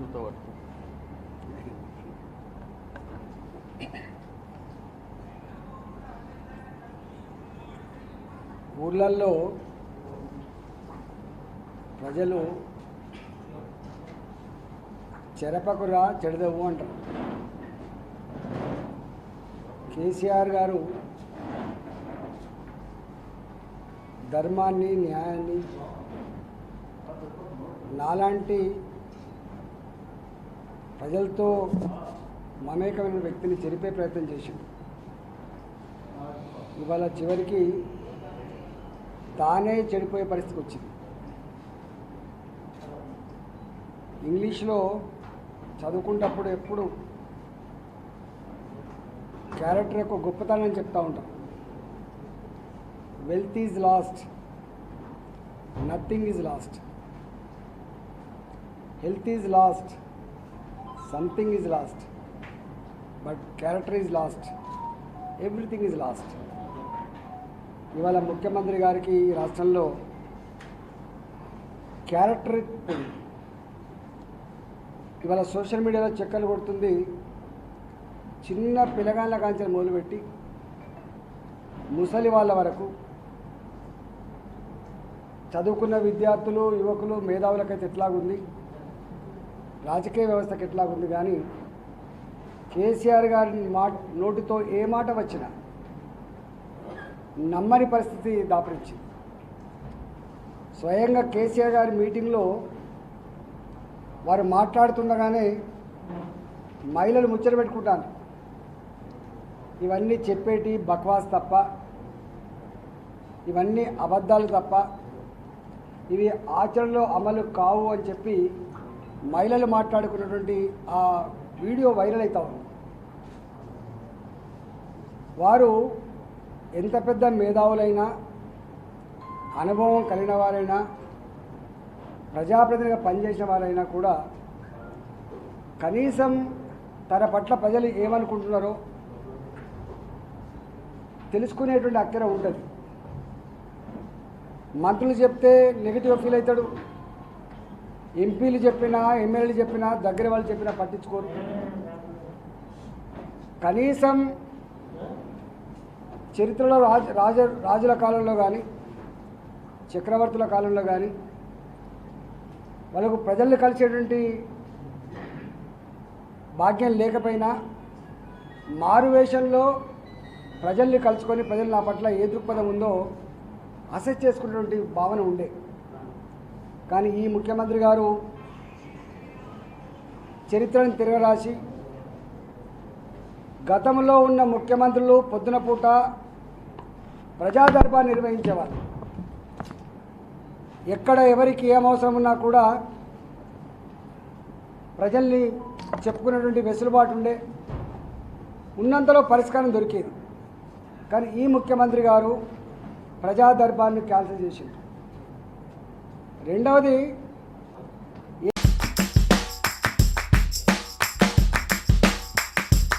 చేతులతో పట్టుకో. ఊర్లల్లో ప్రజలు చెరపకురా చెడదవు అంటారు. కేసీఆర్ గారు ధర్మాన్ని, న్యాయాన్ని నాలాంటి ప్రజలతో మమేకమైన వ్యక్తిని చెరిపే ప్రయత్నం చేసింది. ఇవాళ చివరికి తానే చెడిపోయే పరిస్థితికి వచ్చింది. ఇంగ్లీష్లో చదువుకుంటప్పుడు ఎప్పుడు క్యారెక్టర్ యొక్క గొప్పతనం చెప్తూ ఉంటాం. Wealth is lost, nothing is lost. Health is lost, something is lost, but character is lost, everything is lost. ఇవాళ ముఖ్యమంత్రి గారికి ఈ రాష్ట్రంలో క్యారెక్టర్ పోయింది. ఇవాళ సోషల్ మీడియాలో చెక్కలు కొడుతుంది. చిన్న పిల్లగాళ్ళ కాంచెలు మొదలుపెట్టి ముసలి వాళ్ళ వరకు చదువుకున్న విద్యార్థులు, యువకులు, మేధావులకైతే ఎట్లాగుంది, రాజకీయ వ్యవస్థకి ఎట్లాగుంది. కానీ కేసీఆర్ గారి నోటితో ఏ మాట వచ్చినా నమ్మని పరిస్థితి దాపరించింది. స్వయంగా కేసీఆర్ గారి మీటింగ్లో వారు మాట్లాడుతుండగానే మహిళలు ముచ్చట పెట్టుకుంటాను. ఇవన్నీ చెప్పేటి బక్వాస్ తప్ప, ఇవన్నీ అబద్ధాలు తప్ప, ఇవి ఆచరణలో అమలు కావు అని చెప్పి మహిళలు మాట్లాడుకున్నటువంటి ఆ వీడియో వైరల్ అవుతా ఉంది. వారు ఎంత పెద్ద మేధావులైనా, అనుభవం కలిగిన వారైనా, ప్రజాప్రతినిధిగా పనిచేసిన వారైనా కూడా కనీసం తన పట్ల ప్రజలు ఏమనుకుంటున్నారో తెలుసుకునేటువంటి అక్కర ఉంటుంది. మంత్రులు చెప్తే నెగిటివ్గా ఫీల్ అవుతాడు, ఎంపీలు చెప్పినా, ఎమ్మెల్యేలు చెప్పినా, దగ్గర వాళ్ళు చెప్పినా పట్టించుకోరు. కనీసం చరిత్రలో రాజుల కాలంలో కానీ, చక్రవర్తుల కాలంలో కానీ వాళ్ళకు ప్రజల్ని కలిసేటువంటి భాగ్యం లేకపోయినా మారువేషంలో ప్రజల్ని కలుసుకొని ప్రజలు నా పట్ల ఏ దృక్పథం ఉందో అసెస్ చేసుకునేటువంటి భావన ఉండే. కానీ ఈ ముఖ్యమంత్రి గారు చరిత్రను తిరగరాసి గతంలో ఉన్న ముఖ్యమంత్రులు పొద్దున పూట ప్రజా దర్బార్ నిర్వహించేవారు. ఎక్కడ ఎవరికి ఏం అవసరం ఉన్నా కూడా ప్రజల్ని చెప్పుకునేటువంటి వెసులుబాటు ఉండే, ఉన్నంతలో పరిష్కారం దొరికేది. కానీ ఈ ముఖ్యమంత్రి గారు ప్రజా దర్బార్ని క్యాన్సిల్ చేసింది. రెండవది,